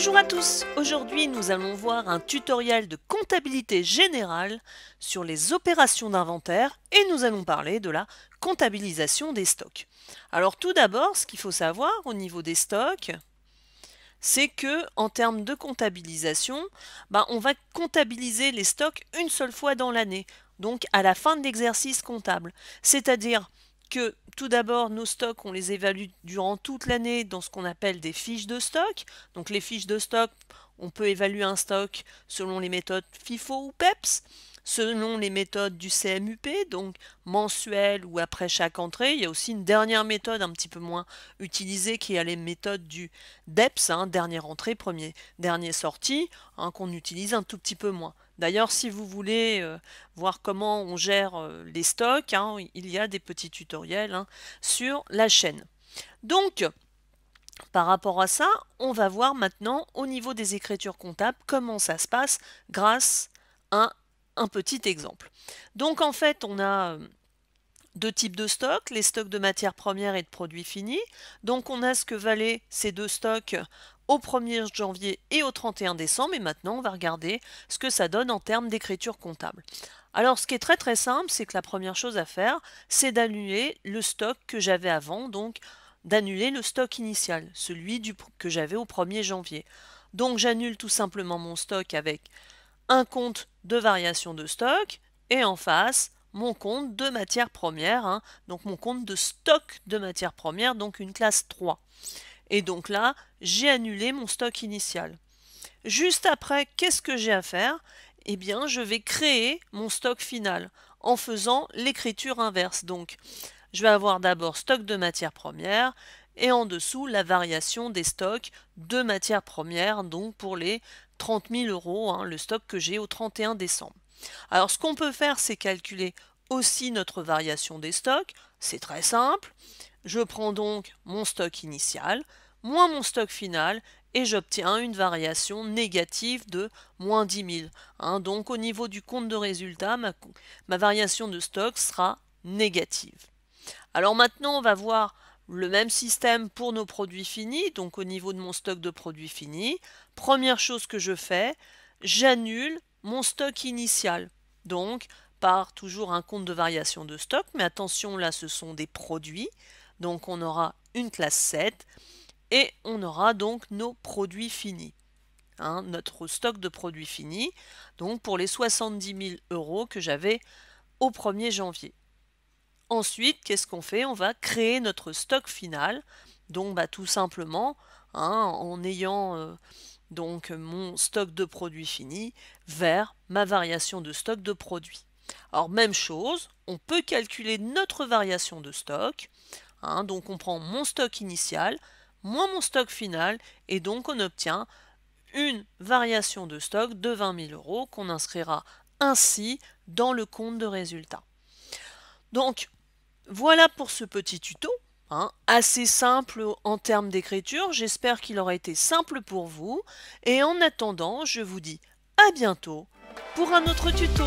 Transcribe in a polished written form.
Bonjour à tous, aujourd'hui nous allons voir un tutoriel de comptabilité générale sur les opérations d'inventaire et nous allons parler de la comptabilisation des stocks. Alors tout d'abord, ce qu'il faut savoir au niveau des stocks, c'est que en termes de comptabilisation, on va comptabiliser les stocks une seule fois dans l'année, donc à la fin de l'exercice comptable. C'est-à-dire que tout d'abord, nos stocks, on les évalue durant toute l'année dans ce qu'on appelle des fiches de stock. Donc les fiches de stock, on peut évaluer un stock selon les méthodes FIFO ou PEPS, selon les méthodes du CMUP, donc mensuel ou après chaque entrée. Il y a aussi une dernière méthode un petit peu moins utilisée qui est les méthodes du DEPS, dernière entrée, dernier sortie, qu'on utilise un tout petit peu moins. D'ailleurs, si vous voulez voir comment on gère les stocks, il y a des petits tutoriels sur la chaîne. Donc, par rapport à ça, on va voir maintenant au niveau des écritures comptables comment ça se passe grâce à un petit exemple. Donc en fait, on a deux types de stocks, les stocks de matières premières et de produits finis. Donc on a ce que valaient ces deux stocks au 1er janvier et au 31 décembre. Et maintenant, on va regarder ce que ça donne en termes d'écriture comptable. Alors ce qui est très très simple, c'est que la première chose à faire, c'est d'annuler le stock que j'avais avant, donc d'annuler le stock initial, celui que j'avais au 1er janvier. Donc j'annule tout simplement mon stock avec un compte de variation de stock et en face mon compte de matières premières, donc mon compte de stock de matières premières, donc une classe 3. Et donc là, j'ai annulé mon stock initial. Juste après, qu'est-ce que j'ai à faire? Eh bien, je vais créer mon stock final en faisant l'écriture inverse. Donc, je vais avoir d'abord stock de matières premières et en dessous la variation des stocks de matières premières, donc pour les 30 000 euros, le stock que j'ai au 31 décembre. Alors ce qu'on peut faire, c'est calculer aussi notre variation des stocks. C'est très simple. Je prends donc mon stock initial, moins mon stock final, et j'obtiens une variation négative de moins 10 000. Donc au niveau du compte de résultat, ma variation de stock sera négative. Alors maintenant, on va voir le même système pour nos produits finis, donc au niveau de mon stock de produits finis. Première chose que je fais, j'annule mon stock initial. Donc, par toujours un compte de variation de stock, mais attention, là, ce sont des produits. Donc, on aura une classe 7 et on aura donc nos produits finis. Notre stock de produits finis, donc pour les 70 000 euros que j'avais au 1er janvier. Ensuite, qu'est-ce qu'on fait? On va créer notre stock final. Donc, tout simplement, en ayant donc mon stock de produits finis vers ma variation de stock de produits. Alors, même chose, on peut calculer notre variation de stock. Donc, on prend mon stock initial, moins mon stock final, et donc on obtient une variation de stock de 20 000 euros qu'on inscrira ainsi dans le compte de résultat. Donc, voilà pour ce petit tuto, assez simple en termes d'écriture. J'espère qu'il aura été simple pour vous. Et en attendant, je vous dis à bientôt pour un autre tuto.